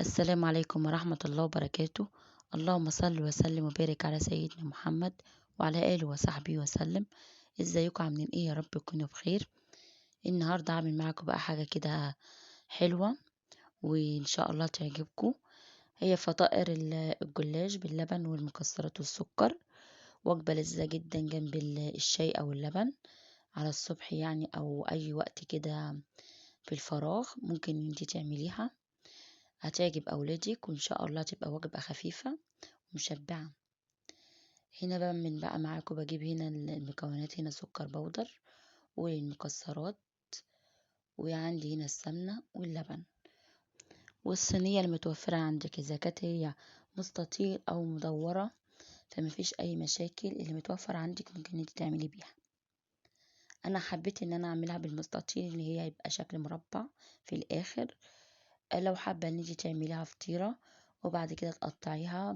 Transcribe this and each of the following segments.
السلام عليكم ورحمة الله وبركاته. اللهم صل وسلم وبارك على سيدنا محمد وعلى آله وصحبه وسلم. ازيكم عاملين ايه؟ يا رب تكونوا بخير. النهاردة هعمل معاكم بقى حاجة كده حلوة وإن شاء الله تعجبكم. هي فطائر الجلاش باللبن والمكسرات والسكر، وجبة لذيذة جدا جنب الشاي أو اللبن على الصبح يعني، أو أي وقت كده في الفراغ ممكن انتي تعمليها. هتعجب أولادك وإن شاء الله تبقى وجبة خفيفة مشبعة. هنا بعمل بقى معاكم، بجيب هنا المكونات، هنا سكر بودر والمكسرات، وعندي هنا السمنة واللبن، والصينية المتوفرة عندك إذا كانت هي مستطيل أو مدورة فمفيش أي مشاكل، اللي متوفر عندك ممكن انت تعملي بيها. أنا حبيت إن أنا أعملها بالمستطيل اللي هي يبقى شكل مربع في الآخر. لو حابة ان انتي تعمليها فطيرة وبعد كده تقطعيها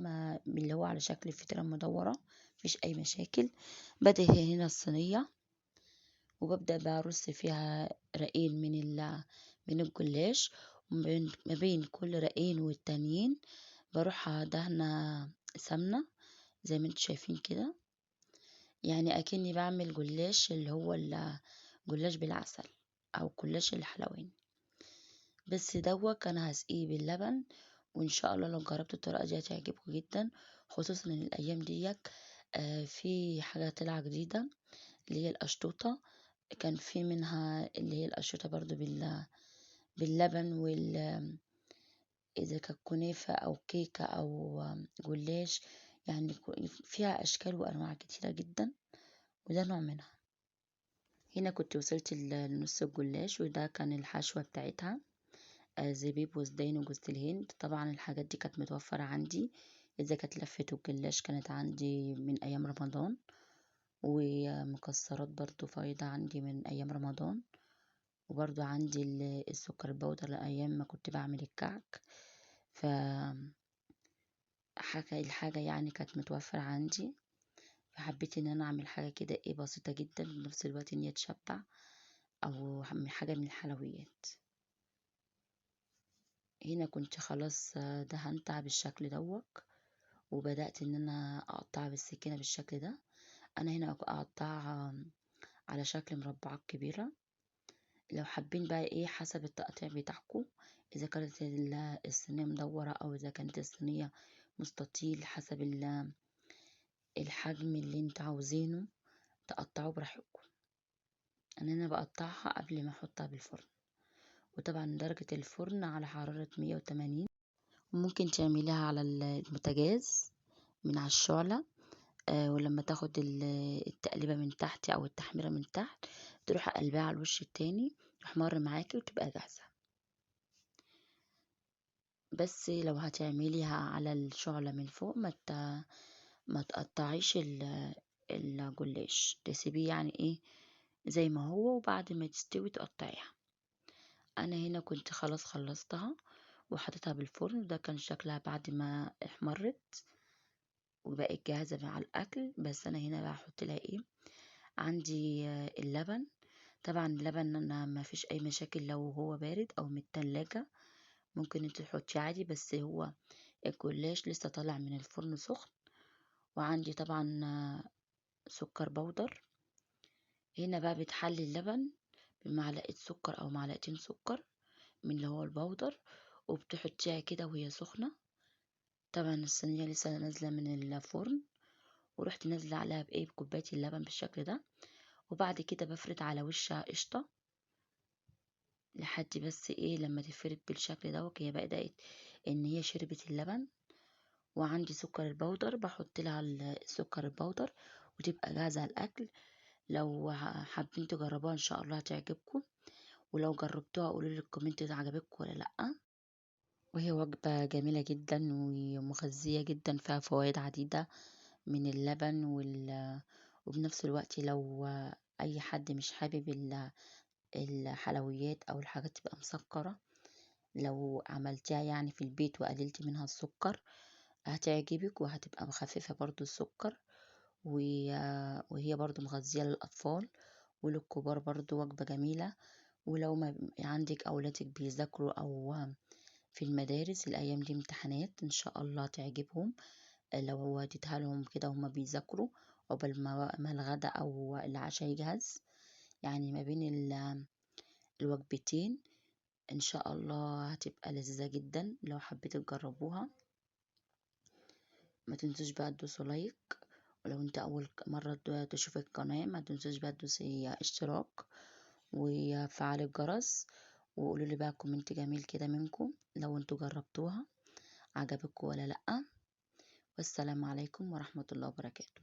من اللي هو على شكل فطيرة مدورة، مفيش اي مشاكل. بدهن هنا الصينية وببدأ برص فيها رقين من الجلاش، ما بين كل رقين والتانيين بروح دهنة سمنة زي ما انتوا شايفين كده، يعني اكني بعمل جلاش اللي هو الجلاش بالعسل او جلاش الحلواني. بس انا هسقيه باللبن، وان شاء الله لو جربتوا الطريقه دي هتعجبكم جدا، خصوصا ان الايام ديك في حاجه طالعه جديده اللي هي القشطوطه. كان في منها اللي هي القشطوطه برضو باللبن، اذا كانت كنافه او كيكه او جلاش، يعني فيها اشكال وانواع كتيره جدا، وده نوع منها. هنا كنت وصلت لنص الجلاش، وده كان الحشوه بتاعتها، زبيب وزبين وجوز الهند. طبعا الحاجات دي كانت متوفرة عندي، إذا كانت لفة الجلاش كانت عندي من أيام رمضان، ومكسرات برضو فايضة عندي من أيام رمضان، وبرضو عندي السكر البودر لأيام ما كنت بعمل الكعك. ف الحاجة يعني كانت متوفرة عندي، فحبيت ان انا اعمل حاجة كده ايه بسيطة جدا في نفس الوقت ان هي تشبع، او حاجة من الحلويات. هنا كنت خلاص دهنتها بالشكل دوت، وبدأت ان انا اقطعها بالسكينة بالشكل ده. انا هنا اقطعها على شكل مربعات كبيرة. لو حابين بقى ايه حسب التقطيع بتاعكم، اذا كانت الصينية مدورة او اذا كانت الصينية مستطيل، حسب الحجم اللي انت عاوزينه تقطعوه براحتكم. انا هنا بقطعها قبل ما احطها بالفرن، وطبعا درجة الفرن على حرارة 180. وممكن تعمليها على البوتاجاز من على الشعلة. ولما تاخد التقليبة من تحت أو التحميرة من تحت، تروح قلبها على الوش التاني تحمر معاكي وتبقى جاهزة. بس لو هتعمليها على الشعلة من فوق ما تقطعيش الجلاش، تسيبيه يعني ايه زي ما هو، وبعد ما تستوي تقطعيها. انا هنا كنت خلاص خلصتها وحطيتها بالفرن، وده كان شكلها بعد ما احمرت وبقت جاهزة مع الأكل. بس أنا هنا بقى هحط لها ايه، عندي اللبن. طبعا اللبن انا ما فيش اي مشاكل لو هو بارد او من التلاجة، ممكن انت تحطيه عادي، بس هو الجلاش لسه طالع من الفرن سخن. وعندي طبعا سكر بودر. هنا بقى بتحلي اللبن بمعلقة سكر او معلقتين سكر من اللي هو البودر، وبتحطيها كده وهي سخنة. طبعا الصينية لسه نازلة من الفرن، ورحت نازلة عليها بايه بكوباية اللبن بالشكل ده، وبعد كده بفرد على وشها قشطة لحد بس ايه لما تفرد بالشكل دوت، هي بدأت ان هي شربت اللبن. وعندي سكر البودر، بحط لها السكر البودر وتبقى جاهزة على الأكل. لو حابين تجربوها إن شاء الله هتعجبكم، ولو جربتوها قولوا لي الكومنت ده عجبكم ولا لأ. وهي وجبة جميلة جدا ومغذية جدا، فيها فوائد عديدة من اللبن وبنفس الوقت لو أي حد مش حابب الحلويات أو الحاجات تبقى مسكرة، لو عملتيها يعني في البيت وقللتي منها السكر هتعجبك، وهتبقى مخففة برضو السكر، وهي برضو مغذية للأطفال وللكبار، برضو وجبة جميلة. ولو ما عندك أولادك بيذاكروا أو في المدارس. الأيام دي امتحانات إن شاء الله تعجبهم، لو اديتها لهم كده وهما بيذاكروا عقبال ما الغدا أو العشاء يجهز، يعني ما بين الوجبتين. إن شاء الله هتبقى لذيذة جدا لو حبيتوا تجربوها. ما تنسوش بقى تدوسوا لايك، ولو انت أول مرة تشوف القناة ما تنسوش بقى تدوسي اشتراك وفعل الجرس، وقولوا لي بقى كومنت جميل كده منكم لو انتوا جربتوها عجبتكم ولا لأ. والسلام عليكم ورحمة الله وبركاته.